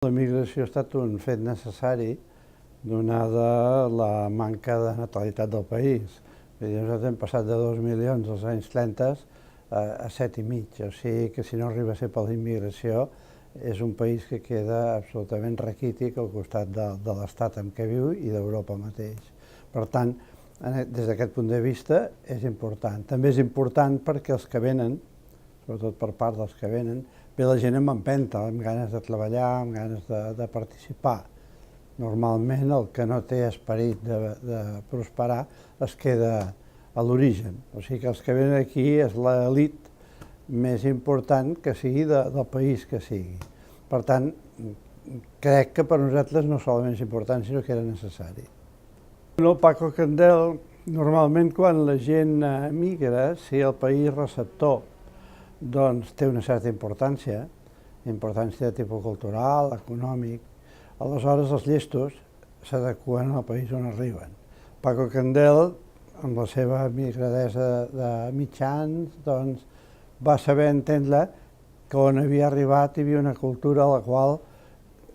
La migració ha estat un fet necessari donada la manca de natalitat del país. Nosaltres hem passat de 2 milions als anys 30 a 7,5, o sigui que si no arriba a ser per la immigració és un país que queda absolutament raquític al costat de l'estat en què viu i d'Europa mateix. Per tant, des d'aquest punt de vista és important. També és important perquè els que venen, sobretot per part dels que venen, ve la gent amb empenta, amb ganes de treballar, amb ganes de participar. Normalment el que no té esperit de prosperar es queda a l'origen. O sigui que els que venen aquí és l'elit més important que sigui del país que sigui. Per tant, crec que per nosaltres no solament és important, sinó que era necessari. El Paco Candel, normalment quan la gent migra, si el país receptor doncs té una certa importància de tipus cultural, econòmic. Aleshores els llestos s'adeqüen al país on arriben. Paco Candel, amb la seva migradesa de mitjans, doncs, va saber entendre que on havia arribat hi havia una cultura a la qual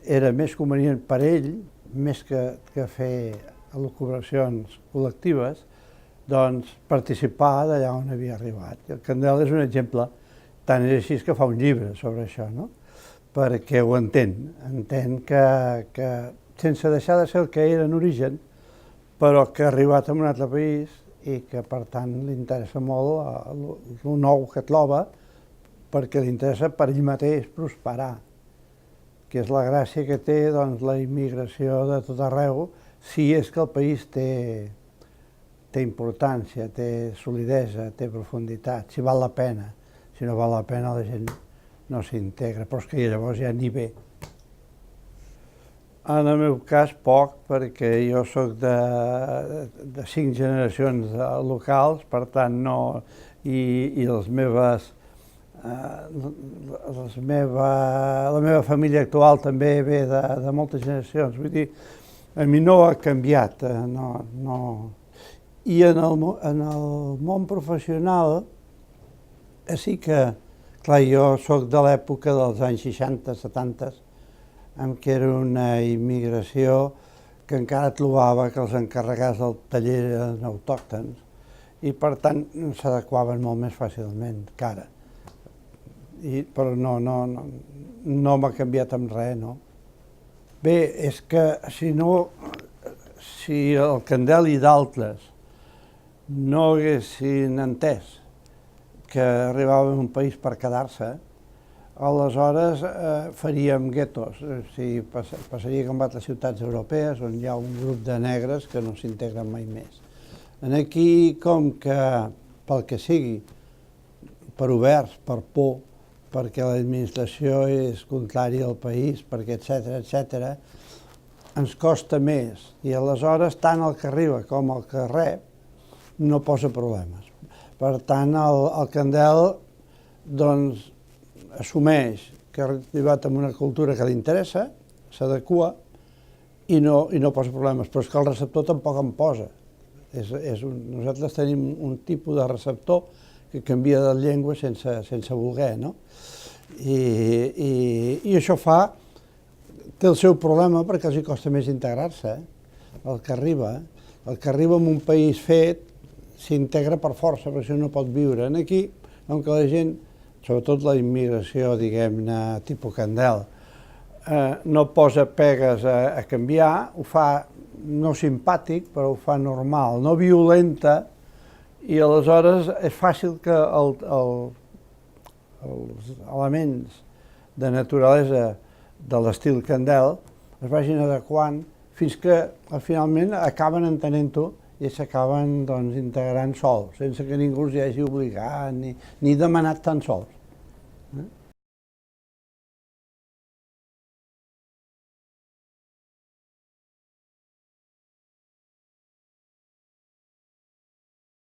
era més convenient per ell, més que fer elucubracions col·lectives, doncs participar d'allà on havia arribat. El Candel és un exemple. Tant és així que fa un llibre sobre això, no? Perquè ho entén que sense deixar de ser el que era en origen, però que ha arribat a un altre país i que per tant li interessa molt el nou que troba, perquè li interessa per ell mateix prosperar, que és la gràcia que té la immigració de tot arreu, si és que el país té importància, té solidesa, té profunditat, si val la pena. Si no val la pena la gent no s'integra, però és que llavors ja ni ve. En el meu cas poc, perquè jo soc de 5 generacions locals, per tant no, i la meva família actual també ve de moltes generacions, vull dir, a mi no ha canviat, no. I en el món professional sí que, clar, jo soc de l'època dels anys 60, 70, en què era una immigració que encara trobava que els encarregats del taller eren autòctons i per tant s'adequaven molt més fàcilment que ara. Però no m'ha canviat amb res, no. Bé, és que si el Candel i d'altres no haguessin entès que arribàvem a un país per quedar-se, aleshores faríem guetos, o sigui, passaria com a altres ciutats europees on hi ha un grup de negres que no s'integren mai més. Aquí, com que, pel que sigui, per oberts, per por, perquè l'administració és contrària al país, perquè etcètera, ens costa més i aleshores tant el que arriba com el que rep no posa problemes. Per tant, el Candel assumeix que ha arribat amb una cultura que li interessa, s'adequa i no posa problemes, però és que el receptor tampoc en posa. Nosaltres tenim un tipus de receptor que canvia de llengua sense voler, no? I això té el seu problema perquè els costa més integrar-se, el que arriba en un país fet, s'integra per força, perquè si no pot viure. Aquí, com que la gent, sobretot la immigració, diguem-ne, tipus Candel, no posa pegues a canviar, ho fa no simpàtic, però ho fa normal, no violenta, i aleshores és fàcil que els elements de naturalesa de l'estil Candel es vagin adequant fins que finalment acaben entenent-ho i s'acaben integrant sols, sense que ningú els hi hagi obligat ni demanat tan sols.